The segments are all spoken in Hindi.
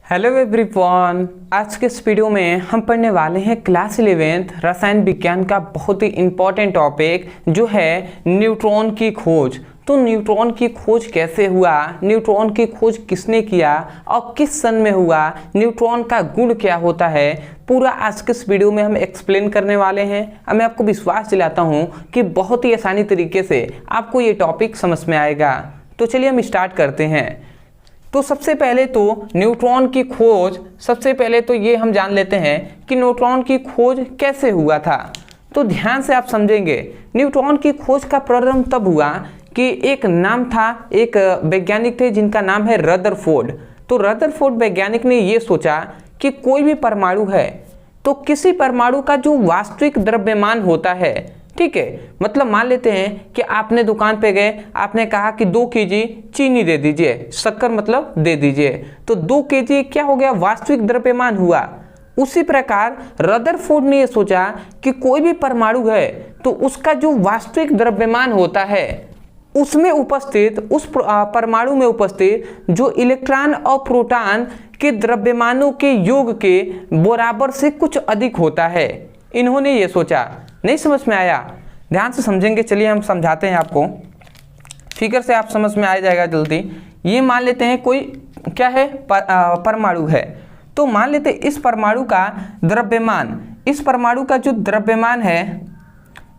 हेलो एवरीवन, आज के इस वीडियो में हम पढ़ने वाले हैं क्लास 11th रसायन विज्ञान का बहुत ही इम्पॉर्टेंट टॉपिक जो है न्यूट्रॉन की खोज। तो न्यूट्रॉन की खोज कैसे हुआ, न्यूट्रॉन की खोज किसने किया और किस सन में हुआ, न्यूट्रॉन का गुण क्या होता है, पूरा आज के इस वीडियो में हम एक्सप्लेन करने वाले हैं। और मैं आपको विश्वास दिलाता हूँ कि बहुत ही आसानी तरीके से आपको ये टॉपिक समझ में आएगा। तो चलिए हम स्टार्ट करते हैं। तो सबसे पहले तो न्यूट्रॉन की खोज, सबसे पहले तो ये हम जान लेते हैं कि न्यूट्रॉन की खोज कैसे हुआ था। तो ध्यान से आप समझेंगे, न्यूट्रॉन की खोज का प्रारंभ तब हुआ कि एक नाम था, एक वैज्ञानिक थे जिनका नाम है रदरफोर्ड। तो रदरफोर्ड वैज्ञानिक ने ये सोचा कि कोई भी परमाणु है तो किसी परमाणु का जो वास्तविक द्रव्यमान होता है, ठीक है, मतलब मान लेते हैं कि आपने दुकान पे गए, आपने कहा कि 2 केजी चीनी दे दीजिए, शक्कर मतलब दे दीजिए, तो 2 केजी क्या हो गया, वास्तविक द्रव्यमान हुआ। उसी प्रकार रदरफोर्ड ने यह सोचा कि कोई भी परमाणु है तो उसका जो वास्तविक द्रव्यमान होता है उसमें उपस्थित, उस परमाणु में उपस्थित जो इलेक्ट्रॉन और प्रोटॉन के द्रव्यमानों के योग के बराबर से कुछ अधिक होता है। इन्होंने ये सोचा। नहीं समझ में आया? ध्यान से समझेंगे, चलिए हम समझाते हैं आपको, फिगर से आप समझ में आ जाएगा जल्दी। ये मान लेते हैं कोई क्या है, परमाणु है। तो मान लेते हैं इस परमाणु का द्रव्यमान, इस परमाणु का जो द्रव्यमान है,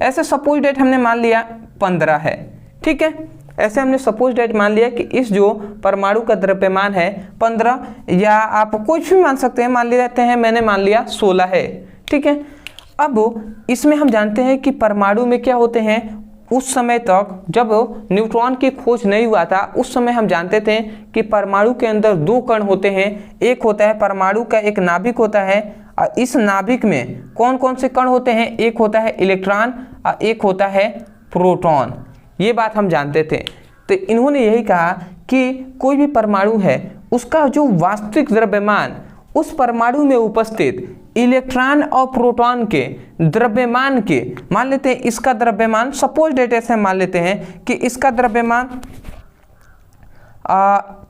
ऐसे सपोज डेट हमने मान लिया 15 है, ठीक है। ऐसे हमने सपोज डेट मान लिया कि इस जो परमाणु का द्रव्यमान है 15, या आप कुछ भी मान सकते हैं, मान लेते हैं मैंने मान लिया 16 है, ठीक है। अब इसमें हम जानते हैं कि परमाणु में क्या होते हैं, उस समय तक जब न्यूट्रॉन की खोज नहीं हुआ था उस समय हम जानते थे कि परमाणु के अंदर 2 कण होते हैं। एक होता है परमाणु का एक नाभिक होता है, और इस नाभिक में कौन कौन से कण होते हैं, एक होता है इलेक्ट्रॉन और एक होता है प्रोटॉन। ये बात हम जानते थे। तो इन्होंने यही कहा कि कोई भी परमाणु है उसका जो वास्तविक द्रव्यमान उस परमाणु में उपस्थित इलेक्ट्रॉन और प्रोटॉन के द्रव्यमान के, मान लेते हैं इसका द्रव्यमान, सपोज डेट ऐसे मान लेते हैं कि इसका द्रव्यमान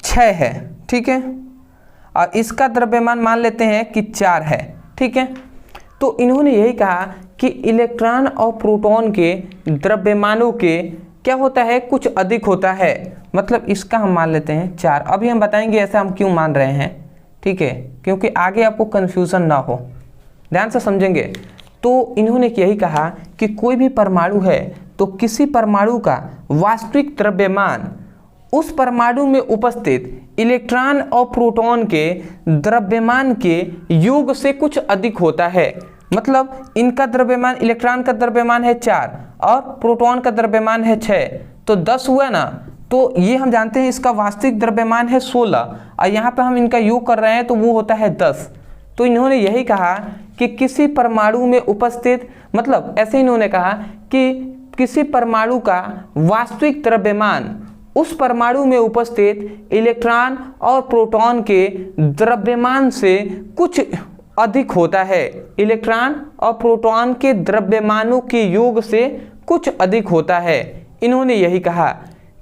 6 है, ठीक है, और इसका द्रव्यमान मान लेते हैं कि 4 है, ठीक है। तो इन्होंने यही कहा कि इलेक्ट्रॉन और प्रोटॉन के द्रव्यमानों के क्या होता है, कुछ अधिक होता है। मतलब इसका हम मान लेते हैं 4। अभी हम बताएंगे ऐसा हम क्यों मान रहे हैं, ठीक है, क्योंकि आगे आपको कन्फ्यूज़न ना हो, ध्यान से समझेंगे। तो इन्होंने यही कहा कि कोई भी परमाणु है तो किसी परमाणु का वास्तविक द्रव्यमान उस परमाणु में उपस्थित इलेक्ट्रॉन और प्रोटॉन के द्रव्यमान के योग से कुछ अधिक होता है। मतलब इनका द्रव्यमान, इलेक्ट्रॉन का द्रव्यमान है 4 और प्रोटॉन का द्रव्यमान है 6, तो 10 हुआ ना। तो ये हम जानते हैं इसका वास्तविक द्रव्यमान है 16 और यहाँ पे हम इनका योग कर रहे हैं तो वो होता है 10। तो इन्होंने यही कहा कि किसी परमाणु में उपस्थित, मतलब ऐसे इन्होंने कहा कि किसी परमाणु का वास्तविक द्रव्यमान उस परमाणु में उपस्थित इलेक्ट्रॉन और प्रोटॉन के द्रव्यमान से कुछ अधिक होता है। इलेक्ट्रॉन और प्रोटॉन के द्रव्यमानों के योग से कुछ अधिक होता है। इन्होंने यही कहा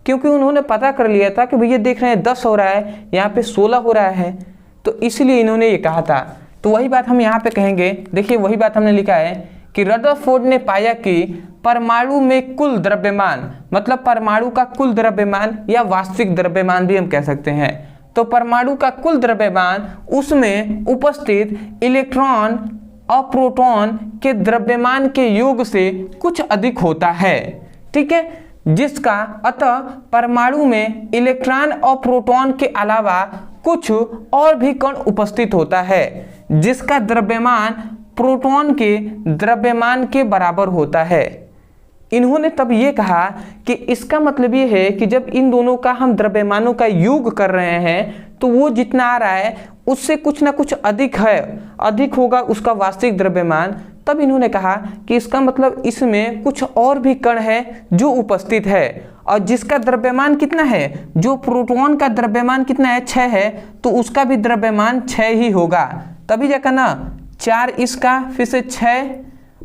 क्योंकि उन्होंने पता कर लिया था कि भैया देख रहे हैं 10 हो रहा है, यहाँ पे 16 हो रहा है, तो इसलिए इन्होंने ये कहा था। तो वही बात हम यहाँ पे कहेंगे, देखिए वही बात हमने लिखा है कि रदरफोर्ड ने पाया कि परमाणु में कुल द्रव्यमान, मतलब परमाणु का कुल द्रव्यमान या वास्तविक द्रव्यमान भी हम कह सकते हैं, तो परमाणु का कुल द्रव्यमान उसमें उपस्थित इलेक्ट्रॉन और प्रोटॉन के द्रव्यमान के योग से कुछ अधिक होता है, ठीक है। जिसका अतः परमाणु में इलेक्ट्रॉन और प्रोटॉन के अलावा कुछ और भी कण उपस्थित होता है जिसका द्रव्यमान प्रोटॉन के द्रव्यमान के बराबर होता है। इन्होंने तब ये कहा कि इसका मतलब ये है कि जब इन दोनों का हम द्रव्यमानों का योग कर रहे हैं तो वो जितना आ रहा है उससे कुछ ना कुछ अधिक है, अधिक होगा उसका वास्तविक द्रव्यमान। तब इन्होंने कहा कि इसका मतलब इसमें कुछ और भी कण है जो उपस्थित है, और जिसका द्रव्यमान कितना है, जो प्रोटॉन का द्रव्यमान कितना है 6 है, तो उसका भी द्रव्यमान 6 ही होगा। तभी जाकर ना 4 इसका, फिर से 6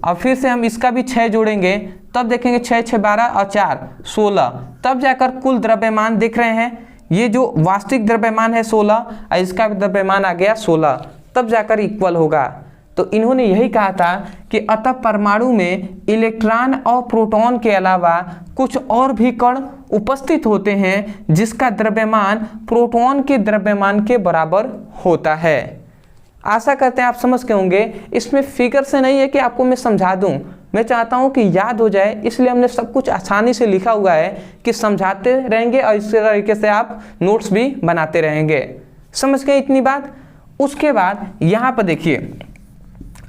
और फिर से हम इसका भी 6 जोड़ेंगे, तब देखेंगे 6 6 12 और 4 16, तब जाकर कुल द्रव्यमान देख रहे हैं ये जो वास्तविक द्रव्यमान है 16 और इसका भी द्रव्यमान आ गया 16, तब जाकर इक्वल होगा। तो इन्होंने यही कहा था कि अतः परमाणु में इलेक्ट्रॉन और प्रोटॉन के अलावा कुछ और भी कण उपस्थित होते हैं जिसका द्रव्यमान प्रोटॉन के द्रव्यमान के बराबर होता है। आशा करते हैं आप समझ गए होंगे। इसमें फिगर से नहीं है कि आपको मैं समझा दूं, मैं चाहता हूं कि याद हो जाए, इसलिए हमने सब कुछ आसानी से लिखा हुआ है कि समझाते रहेंगे और इस तरीके से आप नोट्स भी बनाते रहेंगे। समझ गए इतनी बात। उसके बाद यहाँ पर देखिए,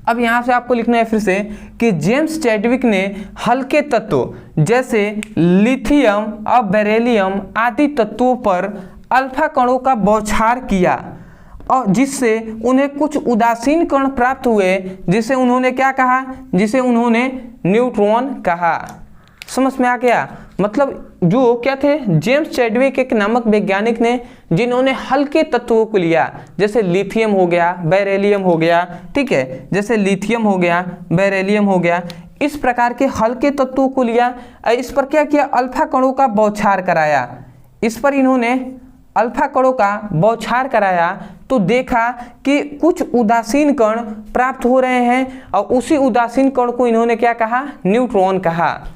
अब यहाँ से आपको लिखना है फिर से कि जेम्स चैडविक ने हल्के तत्व जैसे लिथियम और बेरिलियम आदि तत्वों पर अल्फा कणों का बौछार किया और जिससे उन्हें कुछ उदासीन कण प्राप्त हुए, जिसे उन्होंने क्या कहा, जिसे उन्होंने न्यूट्रॉन कहा। समझ में आ गया। मतलब जो क्या थे, जेम्स चैडविक एक नामक वैज्ञानिक ने, जिन्होंने हल्के तत्वों को लिया, जैसे लिथियम हो गया, बेरिलियम हो गया, ठीक है, जैसे लिथियम हो गया, बेरिलियम हो गया, इस प्रकार के हल्के तत्वों को लिया, इस पर क्या किया, अल्फा कणों का बौछार कराया। इस पर इन्होंने अल्फा कणों का बौछार कराया तो देखा कि कुछ उदासीन कण प्राप्त हो रहे हैं और उसी उदासीन कण को इन्होंने क्या कहा, न्यूट्रॉन कहा।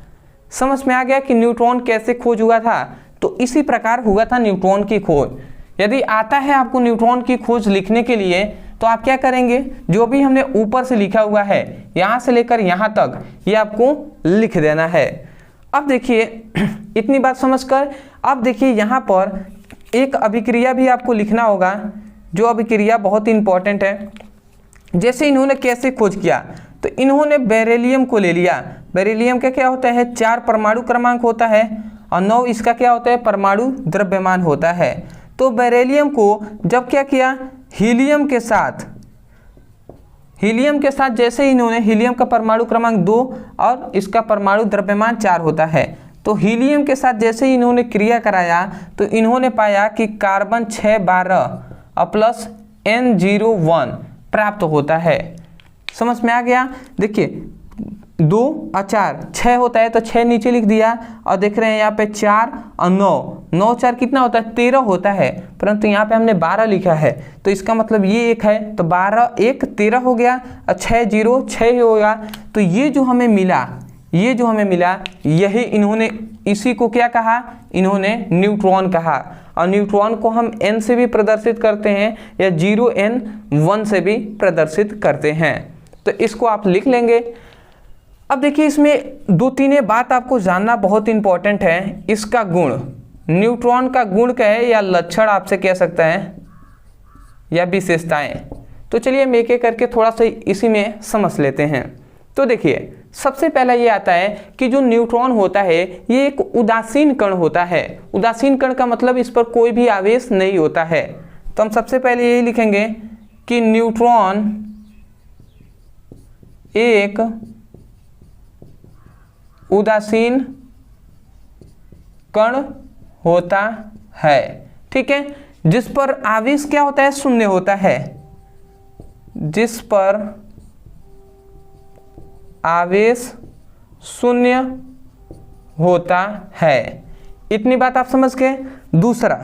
समझ में आ गया कि न्यूट्रॉन कैसे खोज हुआ था। तो इसी प्रकार हुआ था न्यूट्रॉन की खोज। यदि आता है आपको न्यूट्रॉन की खोज लिखने के लिए तो आप क्या करेंगे, जो भी हमने ऊपर से लिखा हुआ है यहाँ से लेकर यहाँ तक ये आपको लिख देना है। अब देखिए इतनी बात समझकर, अब देखिए यहाँ पर एक अभिक्रिया भी आपको लिखना होगा, जो अभिक्रिया बहुत इंपॉर्टेंट है। जैसे इन्होंने कैसे खोज किया, तो इन्होंने बेरिलियम को ले लिया। बेरिलियम का क्या होता है, 4 परमाणु क्रमांक होता है और 9 इसका क्या होता है, परमाणु द्रव्यमान होता है। तो बेरिलियम को जब क्या किया, हीलियम के साथ जैसे इन्होंने, हीलियम का परमाणु क्रमांक 2 और इसका परमाणु द्रव्यमान 4 होता है, तो हीलियम के साथ जैसे ही इन्होंने क्रिया कराया तो इन्होंने पाया कि कार्बन 612 और प्लस N01 प्राप्त होता है। समझ में आ गया। देखिए 2 और 4 6 होता है तो 6 नीचे लिख दिया और देख रहे हैं यहाँ पे 4 और 9 4 कितना होता है, 13 होता है, परंतु यहाँ पे हमने 12 लिखा है तो इसका मतलब ये एक है, तो 12 1 13 हो गया और 6 0 6 हो गया। तो ये जो हमें मिला यही इन्होंने, इसी को क्या कहा, इन्होंने न्यूट्रॉन कहा। और न्यूट्रॉन को हम n से भी प्रदर्शित करते हैं या 0n1 से भी प्रदर्शित करते हैं। तो इसको आप लिख लेंगे। अब देखिए इसमें 2-3 बात आपको जानना बहुत इंपॉर्टेंट है। इसका गुण, न्यूट्रॉन का गुण क्या है या लक्षण आपसे कह सकता है या विशेषताएं। तो चलिए हम एक एक करके थोड़ा सा इसी में समझ लेते हैं। तो देखिए सबसे पहला ये आता है कि जो न्यूट्रॉन होता है ये एक उदासीन कण होता है। उदासीन कण का मतलब इस पर कोई भी आवेश नहीं होता है। तो हम सबसे पहले यही लिखेंगे कि न्यूट्रॉन एक उदासीन कण होता है, ठीक है, जिस पर आवेश क्या होता है, शून्य होता है, जिस पर आवेश शून्य होता है। इतनी बात आप समझ गए। दूसरा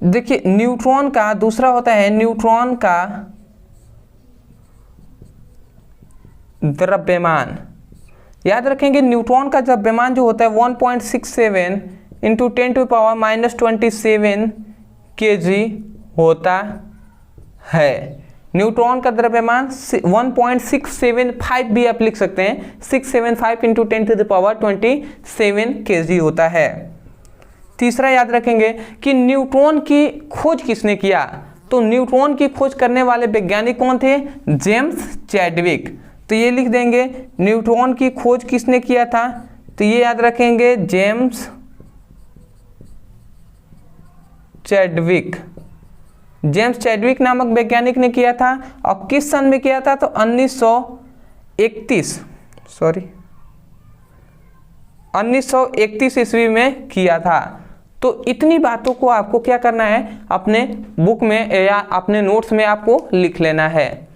देखिए न्यूट्रॉन का दूसरा होता है, न्यूट्रॉन का द्रव्यमान। याद रखेंगे न्यूट्रॉन का द्रव्यमान जो होता है 1.67 इंटू 10⁻⁻27 kg होता है। न्यूट्रॉन का द्रव्यमान 1.675 भी आप लिख सकते हैं, 675 इंटू 10⁻27 kg होता है। तीसरा याद रखेंगे कि न्यूट्रॉन की खोज किसने किया, तो न्यूट्रॉन की खोज करने वाले वैज्ञानिक कौन थे, जेम्स चैडविक। तो ये लिख देंगे न्यूट्रॉन की खोज किसने किया था, तो ये याद रखेंगे जेम्स चैडविक। जेम्स चैडविक नामक वैज्ञानिक ने किया था और किस सन में किया था, तो 1931 ईस्वी में किया था। तो इतनी बातों को आपको क्या करना है, अपने बुक में या अपने नोट्स में आपको लिख लेना है।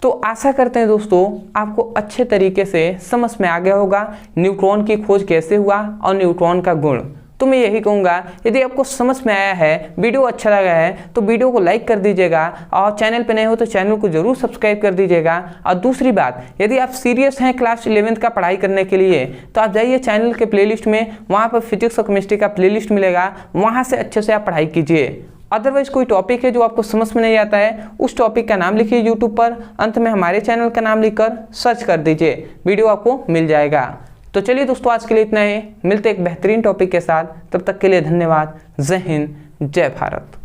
तो आशा करते हैं दोस्तों आपको अच्छे तरीके से समझ में आ गया होगा न्यूट्रॉन की खोज कैसे हुआ और न्यूट्रॉन का गुण। तो मैं यही कहूँगा, यदि आपको समझ में आया है, वीडियो अच्छा लगा है तो वीडियो को लाइक कर दीजिएगा और चैनल पे नए हो तो चैनल को जरूर सब्सक्राइब कर दीजिएगा। और दूसरी बात, यदि आप सीरियस हैं क्लास 11th का पढ़ाई करने के लिए तो आप जाइए चैनल के प्लेलिस्ट में, वहाँ पर फिजिक्स और केमिस्ट्री का प्लेलिस्ट मिलेगा, वहाँ से अच्छे से आप पढ़ाई कीजिए। अदरवाइज कोई टॉपिक है जो आपको समझ में नहीं आता है, उस टॉपिक का नाम लिखिए यूट्यूब पर, अंत में हमारे चैनल का नाम लिखकर सर्च कर दीजिए, वीडियो आपको मिल जाएगा। तो चलिए दोस्तों, आज के लिए इतना ही, मिलते एक बेहतरीन टॉपिक के साथ, तब तक के लिए धन्यवाद। जय हिंद, जय भारत।